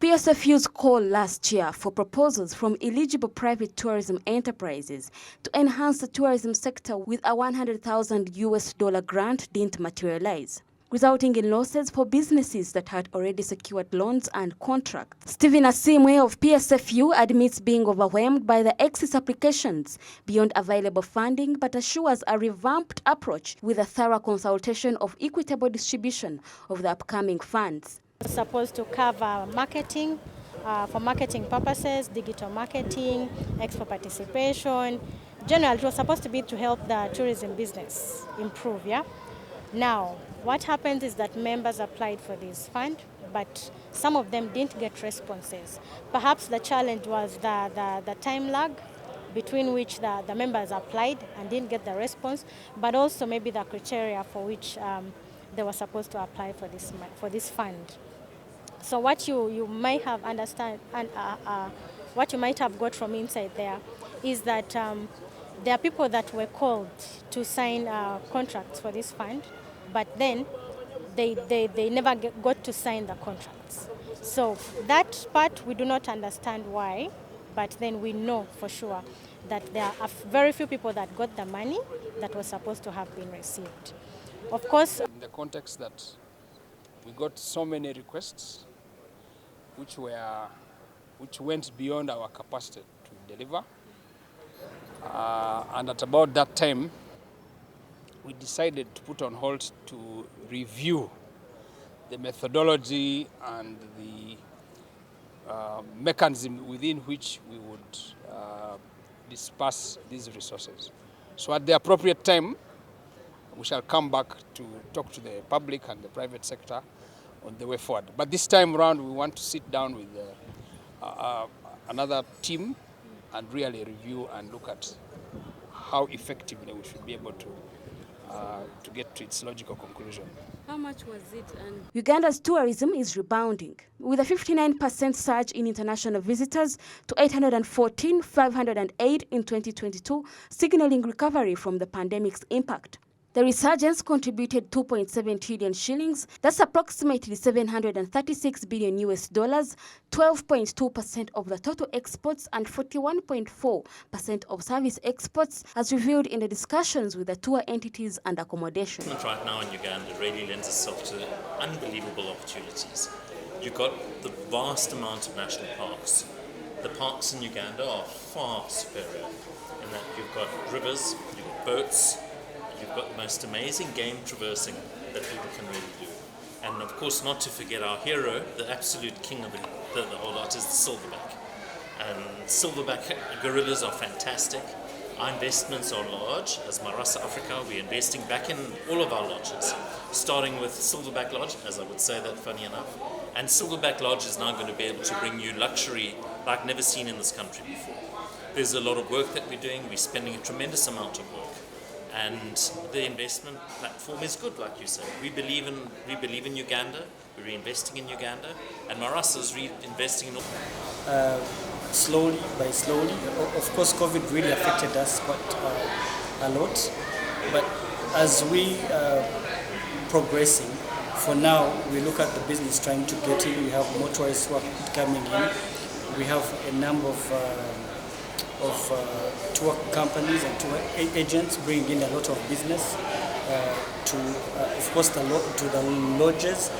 PSFU's call last year for proposals from eligible private tourism enterprises to enhance the tourism sector with a $100,000 grant didn't materialize, resulting in losses for businesses that had already secured loans and contracts. Stephen Asimwe of PSFU admits being overwhelmed by the excess applications beyond available funding, but assures a revamped approach with a thorough consultation of equitable distribution of the upcoming funds. It's supposed to cover marketing, for marketing purposes, digital marketing, expo participation. Generally, it was supposed to be to help the tourism business improve, yeah? Now, what happens is that members applied for this fund, but some of them didn't get responses. Perhaps the challenge was the time lag between which the members applied and didn't get the response, but also maybe the criteria for which they were supposed to apply for this fund. So what you might have understand and what you might have got from inside there is that there are people that were called to sign contracts for this fund, but then they never got to sign the contracts. So that part we do not understand why, but then we know for sure that there are very few people that got the money that was supposed to have been received. Of course, in the context that we got so many requests which went beyond our capacity to deliver, and at about that time we decided to put on hold to review the methodology and the mechanism within which we would disperse these resources. So at the appropriate time, we shall come back to talk to the public and the private sector on the way forward. But this time around, we want to sit down with another team and really review and look at how effectively we should be able to get to its logical conclusion. How much was it? Uganda's tourism is rebounding, with a 59% surge in international visitors to 814,508 in 2022, signaling recovery from the pandemic's impact. The resurgence contributed 2.7 trillion shillings, that's approximately $736 billion, 12.2% of the total exports and 41.4% of service exports, as revealed in the discussions with the tour entities and accommodation. Right now in Uganda really lends itself to unbelievable opportunities. You've got the vast amount of national parks. The parks in Uganda are far superior in that you've got rivers, you've got boats, you've got the most amazing game traversing that people can really do. And of course, not to forget our hero, the absolute king of the whole lot is the silverback. And silverback gorillas are fantastic. Our investments are large. As Marasa Africa, we're investing back in all of our lodges, starting with Silverback Lodge, as I would say that funny enough. And Silverback Lodge is now going to be able to bring you luxury like never seen in this country before. There's a lot of work that we're doing. We're spending a tremendous amount of work. And the investment platform is good, like you say. We believe in Uganda. We're reinvesting in Uganda, and Marasa is reinvesting in. Slowly by slowly, of course, COVID really affected us quite a lot. But as we progressing, for now we look at the business trying to get in. We have more tourists who are coming in. We have a number of tour companies and tour agents bringing in a lot of business to the lodges.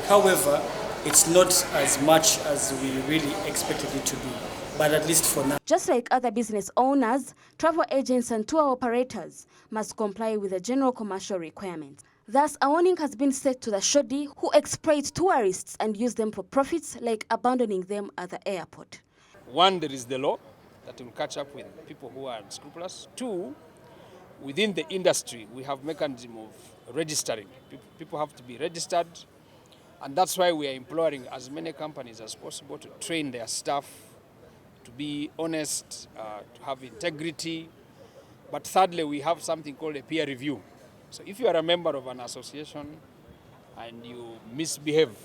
However, it's not as much as we really expected it to be, but at least for now. Just like other business owners, travel agents and tour operators must comply with the general commercial requirements. Thus, a warning has been set to the shoddy who exploit tourists and use them for profits, like abandoning them at the airport. One, there is the law that will catch up with people who are unscrupulous. Two, within the industry, we have mechanism of registering. People have to be registered, and that's why we are imploring as many companies as possible to train their staff to be honest, to have integrity. But thirdly, we have something called a peer review. So if you are a member of an association and you misbehave,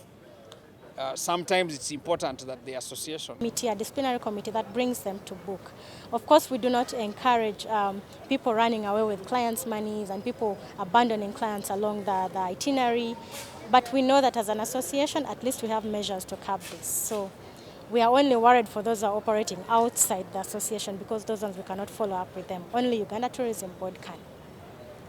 sometimes it's important that the association... A disciplinary committee that brings them to book. Of course, we do not encourage people running away with clients' monies and people abandoning clients along the itinerary. But we know that as an association, at least we have measures to curb this. So We are only worried for those who are operating outside the association because those ones we cannot follow up with them. Only Uganda Tourism Board can.